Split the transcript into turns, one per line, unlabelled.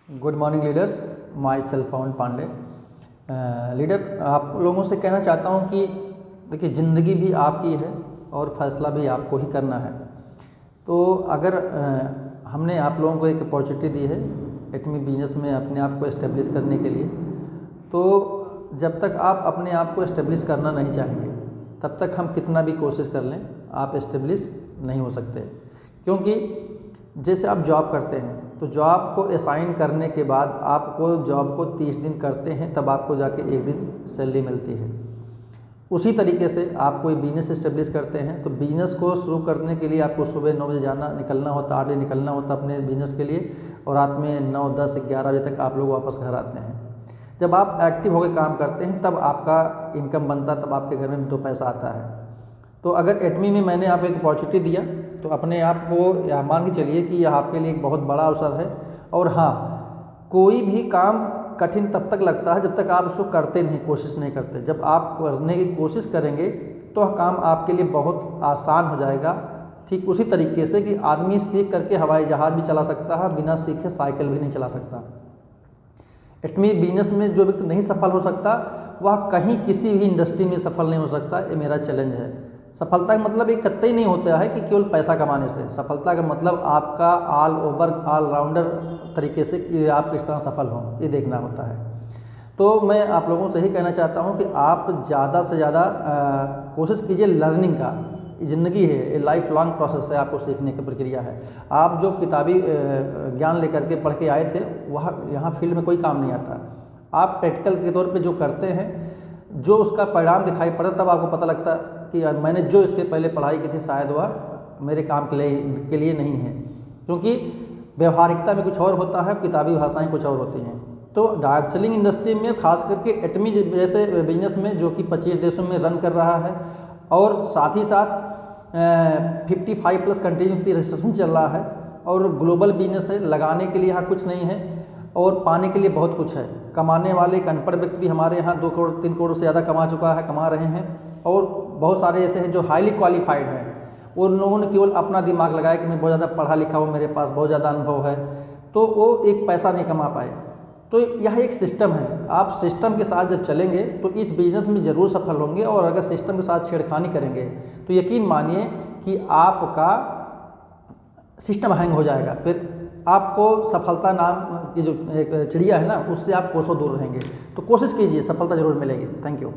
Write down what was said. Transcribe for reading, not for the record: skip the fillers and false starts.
Good morning leaders, myself Pavan Pandey. Leader, आप लोगों से कहना चाहता हूँ कि देखिए, ज़िंदगी भी आपकी है और फैसला भी आपको ही करना है। तो अगर हमने आप लोगों को एक अपॉर्चुनिटी दी है एटमी बिजनेस में अपने आप को इस्टेब्लिश करने के लिए, तो जब तक आप अपने आप को इस्टेब्लिश करना नहीं चाहेंगे तब तक हम कितना भी कोशिश कर लें आप इस्टेब्लिश नहीं हो सकते। क्योंकि जैसे आप जॉब करते हैं तो जॉब को असाइन करने के बाद आपको जॉब को 30 दिन करते हैं तब आपको जाके एक दिन सैलरी मिलती है। उसी तरीके से आप कोई बिजनेस इस्टेब्लिश करते हैं तो बिजनेस को शुरू करने के लिए आपको सुबह 9 बजे निकलना होता, 8 बजे निकलना होता अपने बिजनेस के लिए, और रात में 9, 10, 11 बजे तक आप लोग वापस घर आते हैं। जब आप एक्टिव होकर काम करते हैं तब आपका इनकम बनता, तब आपके घर में 2 पैसा आता है। तो अगर एटमी में मैंने आपको एक अपॉर्चुनिटी दिया तो अपने आप को या मान के चलिए कि यह आपके लिए एक बहुत बड़ा अवसर है। और हाँ, कोई भी काम कठिन तब तक लगता है जब तक आप उसको करते नहीं, कोशिश नहीं करते। जब आप करने की कोशिश करेंगे तो काम आपके लिए बहुत आसान हो जाएगा। ठीक उसी तरीके से कि आदमी सीख करके हवाई जहाज़ भी चला सकता है, बिना सीखे साइकिल भी नहीं चला सकता। एटमी बिजनेस में जो व्यक्ति नहीं सफल हो सकता वह कहीं किसी भी इंडस्ट्री में सफल नहीं हो सकता। ये मेरा चैलेंज है। सफलता का मतलब एक कतई नहीं होता है कि केवल पैसा कमाने से। सफलता का मतलब आपका ऑल ओवर ऑलराउंडर तरीके से कि आप किस तरह सफल हों, ये देखना होता है। तो मैं आप लोगों से यही कहना चाहता हूँ कि आप ज़्यादा से ज़्यादा कोशिश कीजिए लर्निंग का। ज़िंदगी है, ये लाइफ लॉन्ग प्रोसेस है, आपको सीखने की प्रक्रिया है। आप जो किताबी ज्ञान लेकर के पढ़ के आए थे वह यहाँ फील्ड में कोई काम नहीं आता। आप प्रैक्टिकल के तौर पे जो करते हैं, जो उसका परिणाम दिखाई पड़ता, तब आपको पता लगता कि यार मैंने जो इसके पहले पढ़ाई की थी शायद वह मेरे काम के लिए नहीं है। क्योंकि व्यवहारिकता में कुछ और होता है, किताबी भाषाएं कुछ और होती हैं। तो डायरेक्ट सेलिंग इंडस्ट्री में खास करके एटमी जैसे बिजनेस में जो कि 25 देशों में रन कर रहा है और साथ ही साथ 55+ कंट्रीज में रजिस्ट्रेशन चल रहा है और ग्लोबल बिजनेस है। लगाने के लिए यहाँ कुछ नहीं है और पाने के लिए बहुत कुछ है। कमाने वाले एक अनपढ़ व्यक्ति भी हमारे यहाँ 2 करोड़ 3 करोड़ से ज़्यादा कमा रहे हैं। और बहुत सारे ऐसे हैं जो हाईली क्वालिफाइड हैं। उन लोगों ने केवल अपना दिमाग लगाया कि मैं बहुत ज़्यादा पढ़ा लिखा हूँ, मेरे पास बहुत ज़्यादा अनुभव है, तो वो एक पैसा नहीं कमा पाए। तो यह एक सिस्टम है। आप सिस्टम के साथ जब चलेंगे तो इस बिज़नेस में ज़रूर सफल होंगे। और अगर सिस्टम के साथ छेड़खानी करेंगे तो यकीन मानिए कि आपका सिस्टम हैंग हो जाएगा। फिर आपको सफलता नाम की जो एक चिड़िया है ना, उससे आप कोसों दूर रहेंगे। तो कोशिश कीजिए, सफलता ज़रूर मिलेगी। Thank you.